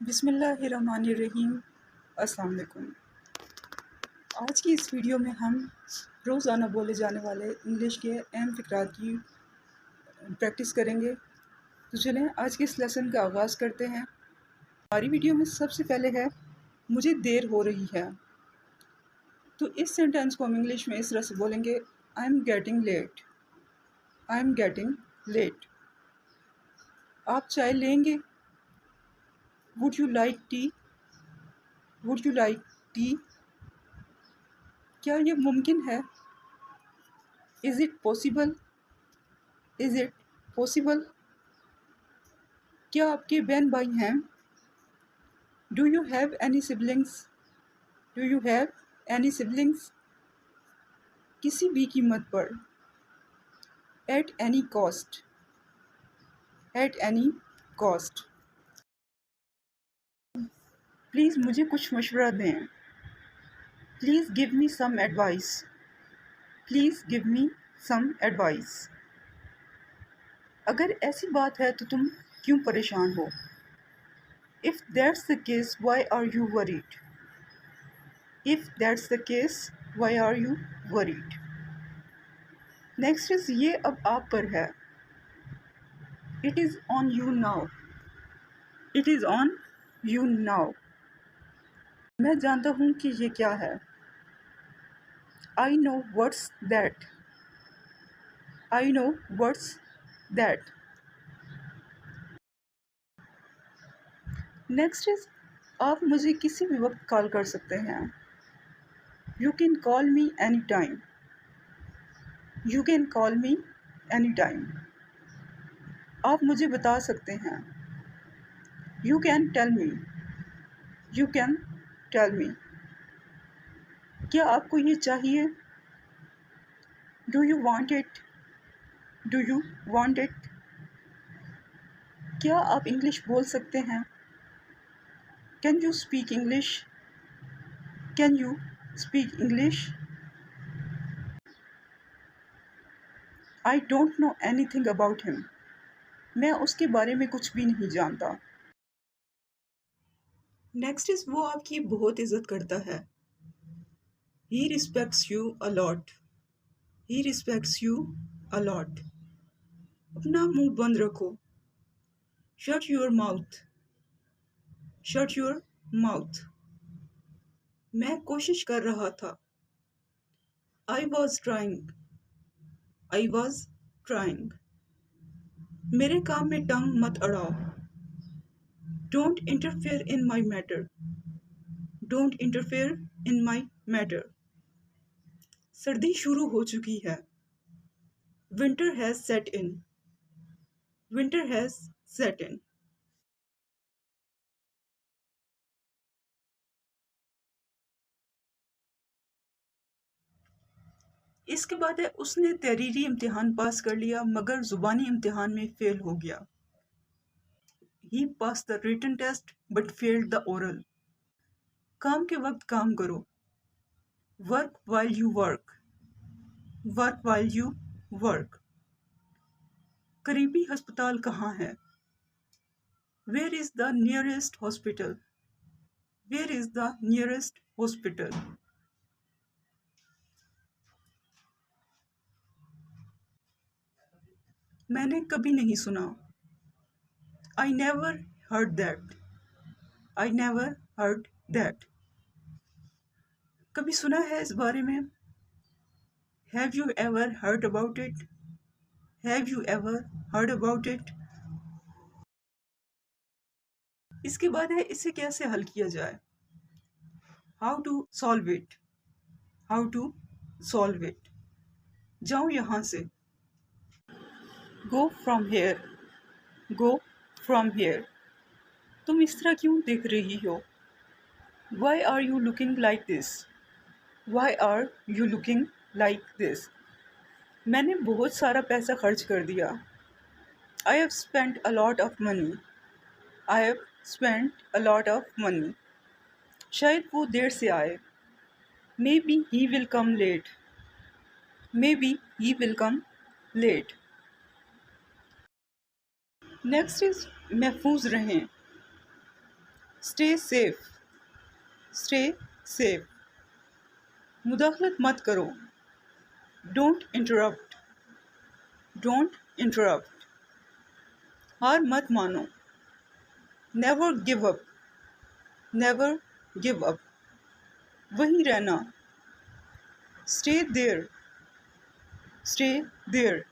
बिस्मिल्लाहिर्रहमानिर्रहीम। अस्सलाम वालेकुम। आज की इस वीडियो में हम रोज़ाना बोले जाने वाले इंग्लिश के अहम फ़िक़रात की प्रैक्टिस करेंगे। तो चलें आज के इस लेसन का आगाज़ करते हैं। हमारी वीडियो में सबसे पहले है मुझे देर हो रही है। तो इस सेंटेंस को हम इंग्लिश में इस तरह से बोलेंगे, I am getting late. I am getting late. आप चाय लेंगे? Would you like tea? Would you like tea? क्या ये मुमकिन है? Is it possible? Is it possible? क्या आपके बहन भाई हैं? Do you have any siblings? Do you have any siblings? किसी भी कीमत पर। At any cost. At any cost. Please मुझे कुछ मशवरा दें। Please give me some advice. Please give me some advice. अगर ऐसी बात है तो तुम क्यों परेशान हो? If that's the case why are you worried? If that's the case why are you worried? Next is ये अब आप पर है। It is on you now. It is on you now. मैं जानता हूँ कि ये क्या है। I know what's that. I know what's that. Next is आप मुझे किसी भी वक्त कॉल कर सकते हैं। You can call me any time. You can call me any time. आप मुझे बता सकते हैं। You can tell me. You can tell me. क्या आपको ये चाहिए? Do you want it? Do you want it? क्या आप इंग्लिश बोल सकते हैं? Can you speak English? Can you speak English? I don't know anything about him. मैं उसके बारे में कुछ भी नहीं जानता। नेक्स्ट इज़ वो आपकी बहुत इज़्ज़त करता है। He respects you a lot. He respects you a lot. अपना मुंह बंद रखो। Shut your mouth. Shut your mouth. मैं कोशिश कर रहा था। I was trying. I was trying. मेरे काम में टांग मत अड़ाओ। Don't interfere in my matter. Don't interfere in my matter. सर्दी शुरू हो चुकी है। Winter has set in. Winter has set in. इसके बाद है उसने तहरीरी इम्तिहान पास कर लिया मगर ज़ुबानी इम्तिहान में फ़ेल हो गया। He passed the written test but failed the oral. काम के वक्त काम करो। Work while you work. Work while you work. करीबी अस्पताल कहाँ है? Where is the nearest hospital? Where is the nearest hospital? मैंने कभी नहीं सुना। I never heard that. I never heard that. कभी सुना है इस बारे में? Have you ever heard about it? Have you ever heard about it? इसके बाद है इसे कैसे हल किया जाए। How to solve it. How to solve it. जाओ यहाँ से। Go from here. Go from here. तुम इस तरह क्यों देख रही हो? Why are you looking like this? Why are you looking like this? मैंने बहुत सारा पैसा खर्च कर दिया। I have spent a lot of money. I have spent a lot of money. शायद वो देर से आए। May be he will come late. Maybe he will come late. Next is महफूज रहें। Stay safe, stay safe. मुदाखलत मत करो, डोंट इंटरप्ट, डोंट इंटरप्ट। हार मत मानो, never give up, never give up. वहीं रहना, स्टे देयर, स्टे देयर।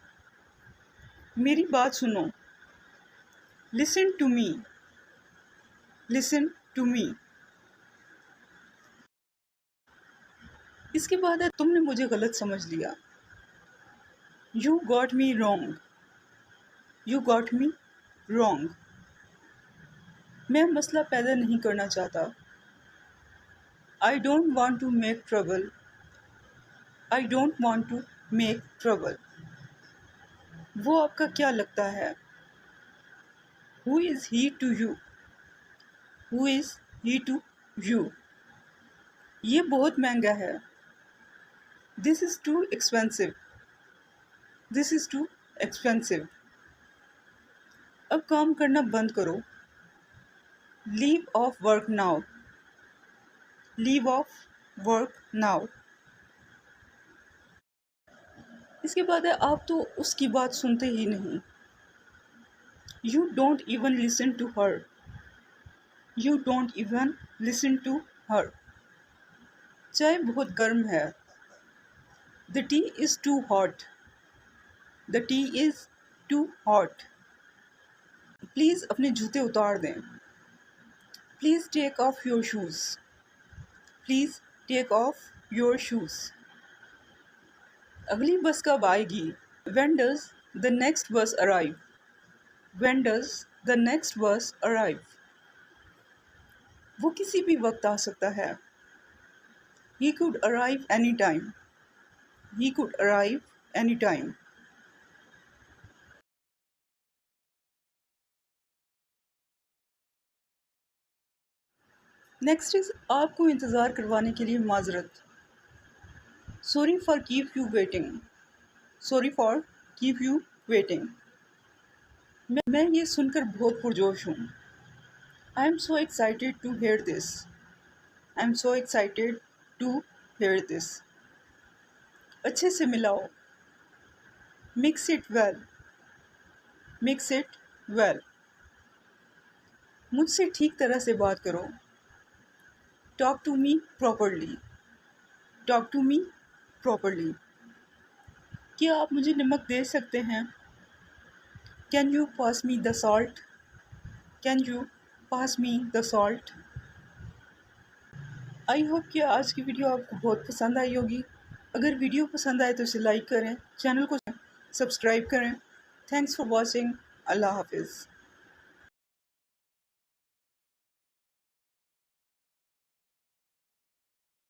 मेरी बात सुनो, listen to me, listen to me. इसके बाद है तुमने मुझे गलत समझ लिया, you got me wrong, you got me wrong. मैं मसला पैदा नहीं करना चाहता, I don't want to make trouble, I don't want to make trouble. वो आपका क्या लगता है, who is he to you, who is he to you. ये बहुत महंगा है, this is too expensive, this is too expensive. अब काम करना बंद करो, leave off work now, leave off work now. इसके बाद है आप तो उसकी बात सुनते ही नहीं, you don't even listen to her, you don't even listen to her. चाय बहुत गर्म है, the tea is too hot, the tea is too hot. Please अपने जूते उतार दें, please take off your shoes, please take off your shoes. अगली bus कब आएगी, when does the next bus arrive, when does the next bus arrive. वो किसी भी वक्त आ सकता है, he could arrive any time, he could arrive any time. Next is आपको इंतज़ार करवाने के लिए माजरत, sorry for keep you waiting, sorry for keep you waiting. मैं ये सुनकर बहुत पुरजोश हूँ, I am so excited to hear this, I am so excited to hear this. अच्छे से मिलाओ, mix it well, mix it well. मुझसे ठीक तरह से बात करो, talk to me properly, talk to me properly. क्या आप मुझे नमक दे सकते हैं, can you pass me the salt, can you pass me the salt. I hope कि आज की वीडियो आपको बहुत पसंद आई होगी। अगर वीडियो पसंद आए तो इसे लाइक करें, चैनल को सब्सक्राइब करें। थैंक्स फॉर वॉचिंग, अल्लाह हाफिज़।